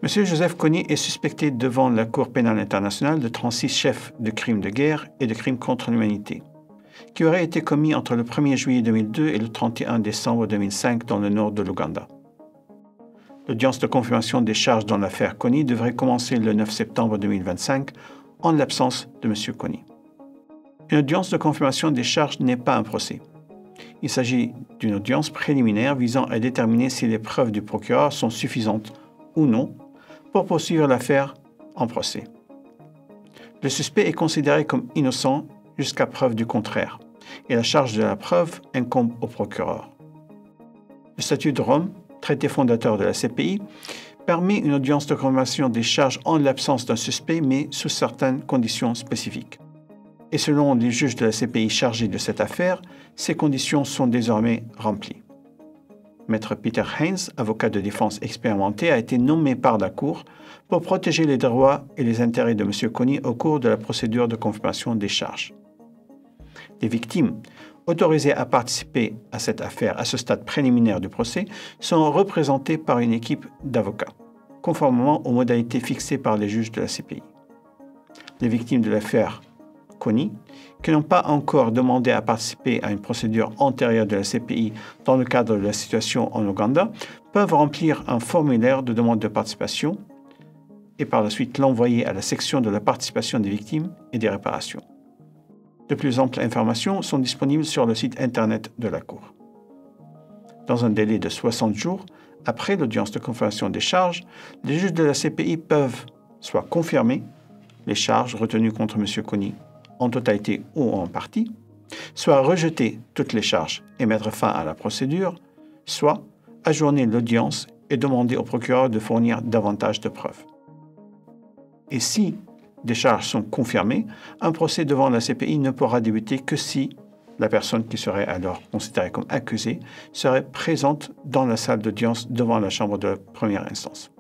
M. Joseph Kony est suspecté devant la Cour pénale internationale de 36 chefs de crimes de guerre et de crimes contre l'humanité, qui auraient été commis entre le 1er juillet 2002 et le 31 décembre 2005 dans le nord de l'Ouganda. L'audience de confirmation des charges dans l'affaire Kony devrait commencer le 9 septembre 2025 en l'absence de M. Kony. Une audience de confirmation des charges n'est pas un procès. Il s'agit d'une audience préliminaire visant à déterminer si les preuves du procureur sont suffisantes ou non pour poursuivre l'affaire en procès. Le suspect est considéré comme innocent jusqu'à preuve du contraire, et la charge de la preuve incombe au procureur. Le statut de Rome, traité fondateur de la CPI, permet une audience de confirmation des charges en l'absence d'un suspect, mais sous certaines conditions spécifiques. Et selon les juges de la CPI chargés de cette affaire, ces conditions sont désormais remplies. Maître Peter Heinz, avocat de défense expérimenté, a été nommé par la Cour pour protéger les droits et les intérêts de M. Kony au cours de la procédure de confirmation des charges. Les victimes autorisées à participer à cette affaire à ce stade préliminaire du procès sont représentées par une équipe d'avocats, conformément aux modalités fixées par les juges de la CPI. Les victimes de l'affaire Kony, qui n'ont pas encore demandé à participer à une procédure antérieure de la CPI dans le cadre de la situation en Ouganda, peuvent remplir un formulaire de demande de participation et par la suite l'envoyer à la section de la participation des victimes et des réparations. De plus amples informations sont disponibles sur le site Internet de la Cour. Dans un délai de 60 jours, après l'audience de confirmation des charges, les juges de la CPI peuvent soit confirmer les charges retenues contre M. Kony en totalité ou en partie, soit rejeter toutes les charges et mettre fin à la procédure, soit ajourner l'audience et demander au procureur de fournir davantage de preuves. Et si des charges sont confirmées, un procès devant la CPI ne pourra débuter que si la personne qui serait alors considérée comme accusée serait présente dans la salle d'audience devant la chambre de première instance.